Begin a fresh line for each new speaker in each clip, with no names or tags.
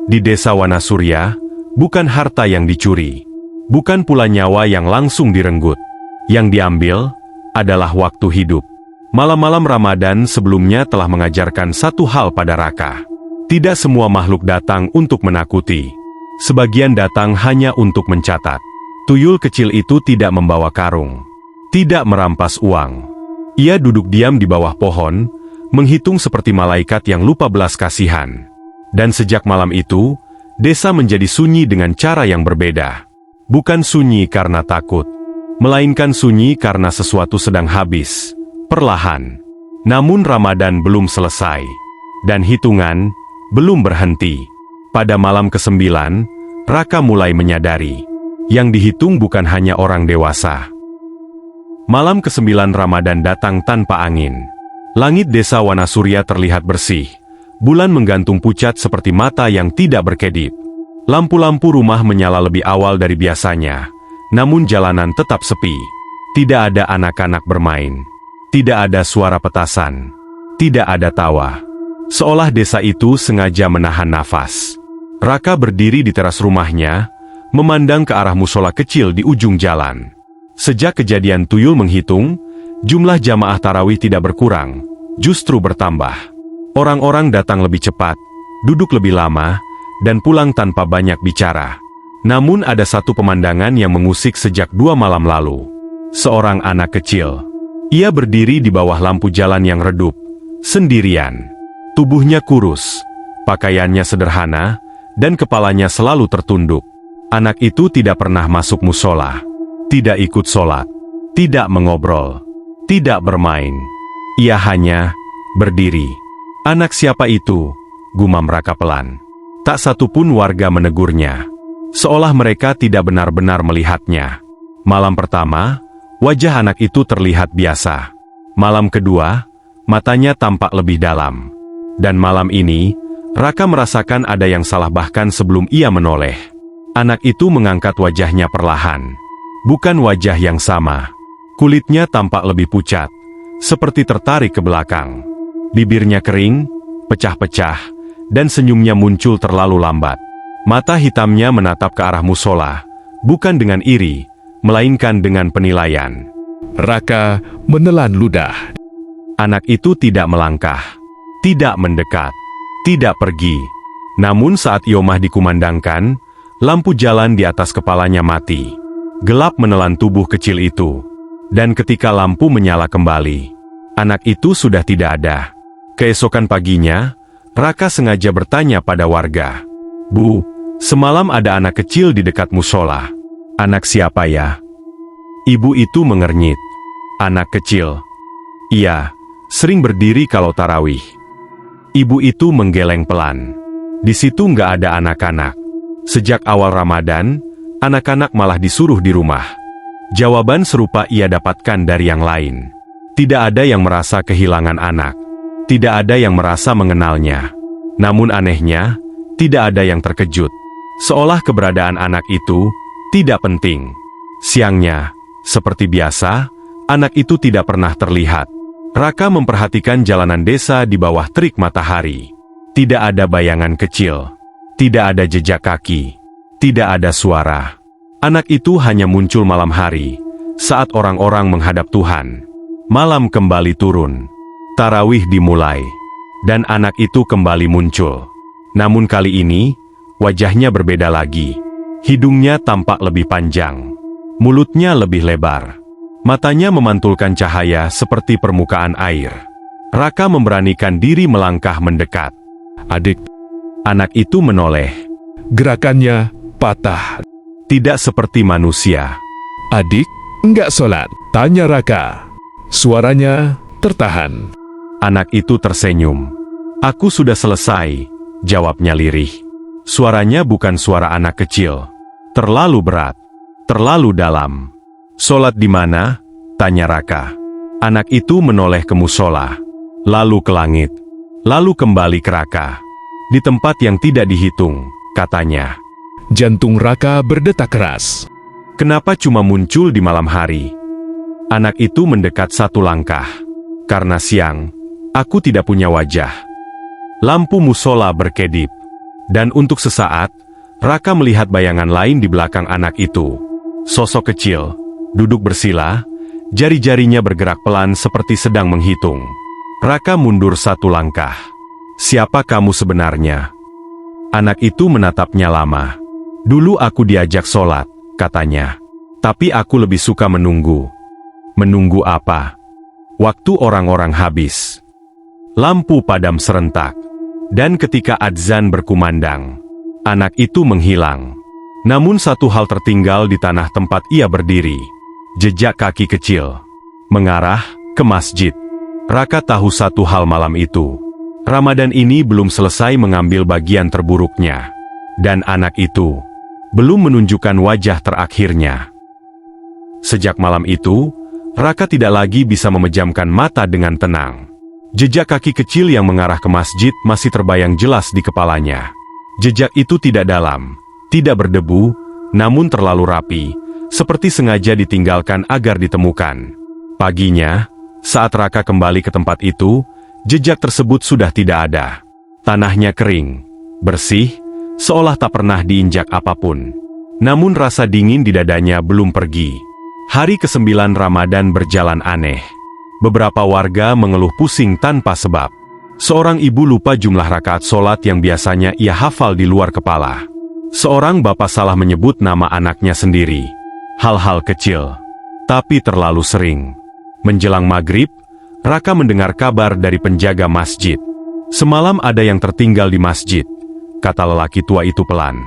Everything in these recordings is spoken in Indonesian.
Di desa Wanasurya, bukan harta yang dicuri, bukan pula nyawa yang langsung direnggut. Yang diambil adalah waktu hidup. Malam-malam Ramadan sebelumnya telah mengajarkan satu hal pada Raka. Tidak semua makhluk datang untuk menakuti. Sebagian datang hanya untuk mencatat. Tuyul kecil itu tidak membawa karung, tidak merampas uang. Ia duduk diam di bawah pohon, menghitung seperti malaikat yang lupa belas kasihan. Dan sejak malam itu, desa menjadi sunyi dengan cara yang berbeda. Bukan sunyi karena takut, melainkan sunyi karena sesuatu sedang habis, perlahan. Namun Ramadan belum selesai, dan hitungan belum berhenti. Pada malam ke-9, Raka mulai menyadari, yang dihitung bukan hanya orang dewasa. Malam ke-9 Ramadan datang tanpa angin. Langit desa Wanasurya terlihat bersih. Bulan menggantung pucat seperti mata yang tidak berkedip. Lampu-lampu rumah menyala lebih awal dari biasanya. Namun jalanan tetap sepi. Tidak ada anak-anak bermain. Tidak ada suara petasan. Tidak ada tawa. Seolah desa itu sengaja menahan nafas. Raka berdiri di teras rumahnya, memandang ke arah musola kecil di ujung jalan. Sejak kejadian tuyul menghitung, jumlah jamaah tarawih tidak berkurang, justru bertambah. Orang-orang datang lebih cepat, duduk lebih lama, dan pulang tanpa banyak bicara. Namun ada satu pemandangan yang mengusik sejak 2 malam lalu. Seorang anak kecil. Ia berdiri di bawah lampu jalan yang redup, sendirian. Tubuhnya kurus, pakaiannya sederhana, dan kepalanya selalu tertunduk. Anak itu tidak pernah masuk musola, tidak ikut sholat, tidak mengobrol, tidak bermain. Ia hanya berdiri. "Anak siapa itu?" gumam Raka pelan. Tak satu pun warga menegurnya. Seolah mereka tidak benar-benar melihatnya. Malam pertama, wajah anak itu terlihat biasa. Malam kedua, matanya tampak lebih dalam. Dan malam ini, Raka merasakan ada yang salah bahkan sebelum ia menoleh. Anak itu mengangkat wajahnya perlahan. Bukan wajah yang sama. Kulitnya tampak lebih pucat, seperti tertarik ke belakang. Bibirnya kering, pecah-pecah, dan senyumnya muncul terlalu lambat. Mata hitamnya menatap ke arah musola, bukan dengan iri, melainkan dengan penilaian.
Raka menelan ludah.
Anak itu tidak melangkah, tidak mendekat, tidak pergi. Namun saat Iomah dikumandangkan, lampu jalan di atas kepalanya mati. Gelap menelan tubuh kecil itu. Dan ketika lampu menyala kembali, anak itu sudah tidak ada. Keesokan paginya, Raka sengaja bertanya pada warga. "Bu, semalam ada anak kecil di dekat musola. Anak siapa ya?" Ibu itu mengernyit. "Anak kecil. Iya, sering berdiri kalau tarawih." Ibu itu menggeleng pelan. "Di situ nggak ada anak-anak. Sejak awal Ramadan, anak-anak malah disuruh di rumah." Jawaban serupa ia dapatkan dari yang lain. Tidak ada yang merasa kehilangan anak. Tidak ada yang merasa mengenalnya. Namun anehnya, tidak ada yang terkejut. Seolah keberadaan anak itu tidak penting. Siangnya, seperti biasa, anak itu tidak pernah terlihat. Raka memperhatikan jalanan desa di bawah terik matahari. Tidak ada bayangan kecil. Tidak ada jejak kaki. Tidak ada suara. Anak itu hanya muncul malam hari, saat orang-orang menghadap Tuhan. Malam kembali turun. Tarawih dimulai. Dan anak itu kembali muncul. Namun kali ini, wajahnya berbeda lagi. Hidungnya tampak lebih panjang. Mulutnya lebih lebar. Matanya memantulkan cahaya seperti permukaan air. Raka memberanikan diri melangkah mendekat.
"Adik."
Anak itu menoleh.
Gerakannya patah.
Tidak seperti manusia.
"Adik, enggak sholat?" tanya Raka. Suaranya tertahan.
Anak itu tersenyum. "Aku sudah selesai," jawabnya lirih. Suaranya bukan suara anak kecil. Terlalu berat. Terlalu dalam. "Sholat di mana?" tanya Raka. Anak itu menoleh ke musola. Lalu ke langit. Lalu kembali ke Raka. "Di tempat yang tidak dihitung," katanya.
Jantung Raka berdetak keras.
"Kenapa cuma muncul di malam hari?" Anak itu mendekat satu langkah. "Karena siang, aku tidak punya wajah." Lampu musola berkedip. Dan untuk sesaat, Raka melihat bayangan lain di belakang anak itu. Sosok kecil, duduk bersila, jari-jarinya bergerak pelan seperti sedang menghitung. Raka mundur satu langkah. "Siapa kamu sebenarnya?" Anak itu menatapnya lama. "Dulu aku diajak sholat," katanya. "Tapi aku lebih suka menunggu." "Menunggu apa?" "Waktu orang-orang habis." Lampu padam serentak. Dan ketika adzan berkumandang, anak itu menghilang. Namun satu hal tertinggal di tanah tempat ia berdiri. Jejak kaki kecil. Mengarah ke masjid. Raka tahu satu hal malam itu. Ramadan ini belum selesai mengambil bagian terburuknya. Dan anak itu belum menunjukkan wajah terakhirnya. Sejak malam itu, Raka tidak lagi bisa memejamkan mata dengan tenang. Jejak kaki kecil yang mengarah ke masjid masih terbayang jelas di kepalanya. Jejak itu tidak dalam, tidak berdebu, namun terlalu rapi, seperti sengaja ditinggalkan agar ditemukan. Paginya, saat Raka kembali ke tempat itu, jejak tersebut sudah tidak ada. Tanahnya kering, bersih, seolah tak pernah diinjak apapun. Namun rasa dingin di dadanya belum pergi. Hari ke-9 Ramadan berjalan aneh. Beberapa warga mengeluh pusing tanpa sebab. Seorang ibu lupa jumlah rakaat sholat yang biasanya ia hafal di luar kepala. Seorang bapak salah menyebut nama anaknya sendiri. Hal-hal kecil, tapi terlalu sering. Menjelang maghrib, Raka mendengar kabar dari penjaga masjid. "Semalam ada yang tertinggal di masjid," kata lelaki tua itu pelan.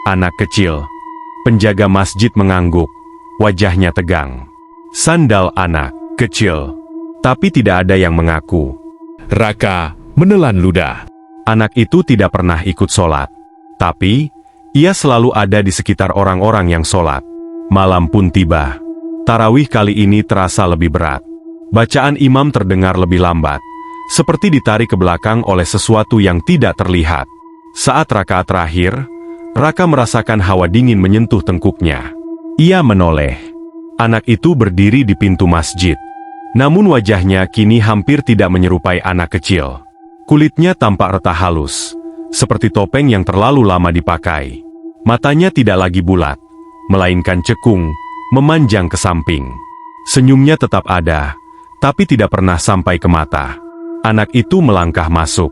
"Anak kecil." Penjaga masjid mengangguk, wajahnya tegang. "Sandal anak kecil." Tapi tidak ada yang mengaku.
Raka menelan ludah.
Anak itu tidak pernah ikut sholat. Tapi, ia selalu ada di sekitar orang-orang yang sholat. Malam pun tiba. Tarawih kali ini terasa lebih berat. Bacaan imam terdengar lebih lambat. Seperti ditarik ke belakang oleh sesuatu yang tidak terlihat. Saat rakaat terakhir, Raka merasakan hawa dingin menyentuh tengkuknya. Ia menoleh. Anak itu berdiri di pintu masjid. Namun wajahnya kini hampir tidak menyerupai anak kecil. Kulitnya tampak retak halus, seperti topeng yang terlalu lama dipakai. Matanya tidak lagi bulat, melainkan cekung, memanjang ke samping. Senyumnya tetap ada, tapi tidak pernah sampai ke mata. Anak itu melangkah masuk.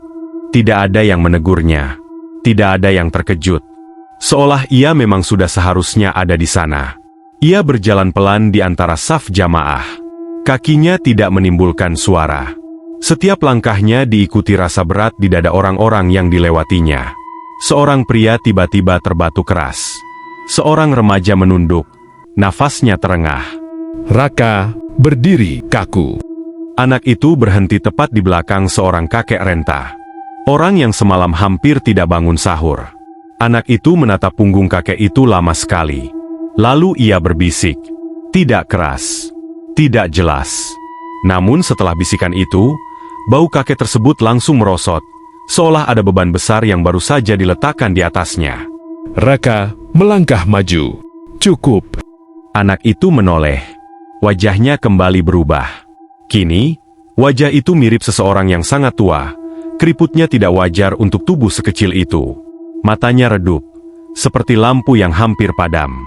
Tidak ada yang menegurnya. Tidak ada yang terkejut. Seolah ia memang sudah seharusnya ada di sana. Ia berjalan pelan di antara saf jamaah. Kakinya tidak menimbulkan suara. Setiap langkahnya diikuti rasa berat di dada orang-orang yang dilewatinya. Seorang pria tiba-tiba terbatu keras. Seorang remaja menunduk. Nafasnya terengah.
Raka berdiri kaku.
Anak itu berhenti tepat di belakang seorang kakek renta. Orang yang semalam hampir tidak bangun sahur. Anak itu menatap punggung kakek itu lama sekali. Lalu ia berbisik. Tidak keras. Tidak jelas. Namun setelah bisikan itu, bau kakek tersebut langsung merosot, seolah ada beban besar yang baru saja diletakkan di atasnya.
Raka melangkah maju. "Cukup."
Anak itu menoleh. Wajahnya kembali berubah. Kini, wajah itu mirip seseorang yang sangat tua. Keriputnya tidak wajar untuk tubuh sekecil itu. Matanya redup, seperti lampu yang hampir padam.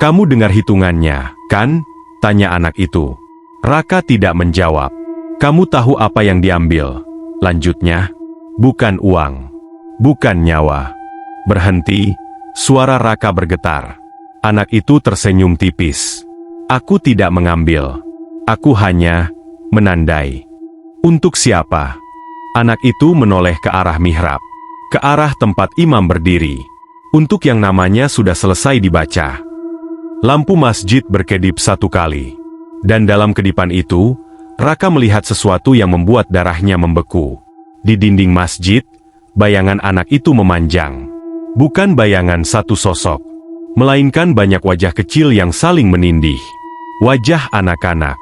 "Kamu dengar hitungannya, kan?" tanya anak itu. Raka tidak menjawab. "Kamu tahu apa yang diambil?" lanjutnya. "Bukan uang. Bukan nyawa." Berhenti, suara Raka bergetar. Anak itu tersenyum tipis. "Aku tidak mengambil. Aku hanya menandai." "Untuk siapa?" Anak itu menoleh ke arah mihrab. Ke arah tempat imam berdiri. Untuk yang namanya sudah selesai dibaca. Lampu masjid berkedip satu kali. Dan dalam kedipan itu, Raka melihat sesuatu yang membuat darahnya membeku. Di dinding masjid, bayangan anak itu memanjang. Bukan bayangan satu sosok, melainkan banyak wajah kecil yang saling menindih. Wajah anak-anak,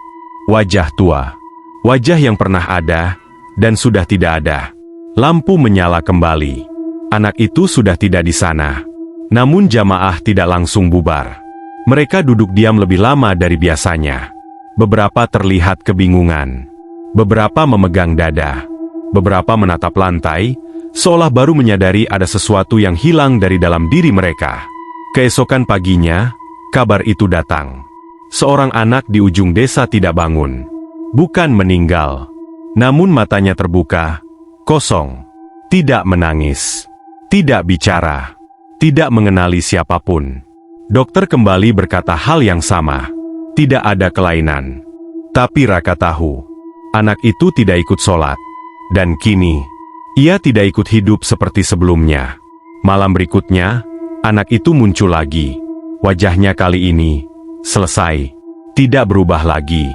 wajah tua, wajah yang pernah ada, dan sudah tidak ada. Lampu menyala kembali. Anak itu sudah tidak di sana. Namun jamaah tidak langsung bubar. Mereka duduk diam lebih lama dari biasanya. Beberapa terlihat kebingungan. Beberapa memegang dada. Beberapa menatap lantai, seolah baru menyadari ada sesuatu yang hilang dari dalam diri mereka. Keesokan paginya, kabar itu datang. Seorang anak di ujung desa tidak bangun. Bukan meninggal, namun matanya terbuka, kosong. Tidak menangis, tidak bicara, tidak mengenali siapapun. Dokter kembali berkata hal yang sama. Tidak ada kelainan. Tapi Raka tahu, anak itu tidak ikut sholat. Dan kini, ia tidak ikut hidup seperti sebelumnya. Malam berikutnya, anak itu muncul lagi. Wajahnya kali ini selesai, tidak berubah lagi.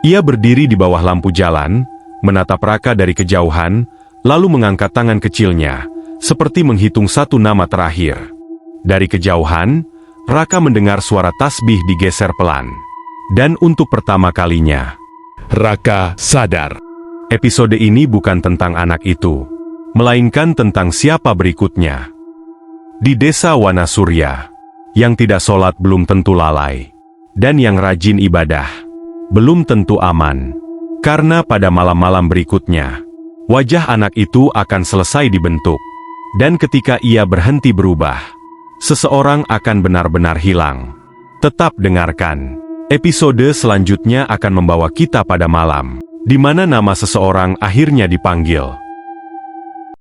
Ia berdiri di bawah lampu jalan, menatap Raka dari kejauhan, lalu mengangkat tangan kecilnya, seperti menghitung satu nama terakhir. Dari kejauhan, Raka mendengar suara tasbih digeser pelan. Dan untuk pertama kalinya,
Raka sadar.
episode ini bukan tentang anak itu, melainkan tentang siapa berikutnya. Di desa Wanasurya, yang tidak sholat belum tentu lalai, dan yang rajin ibadah belum tentu aman. Karena pada malam-malam berikutnya, wajah anak itu akan selesai dibentuk. Dan ketika ia berhenti berubah, seseorang akan benar-benar hilang. Tetap dengarkan. Episode selanjutnya akan membawa kita pada malam, di mana nama seseorang akhirnya dipanggil.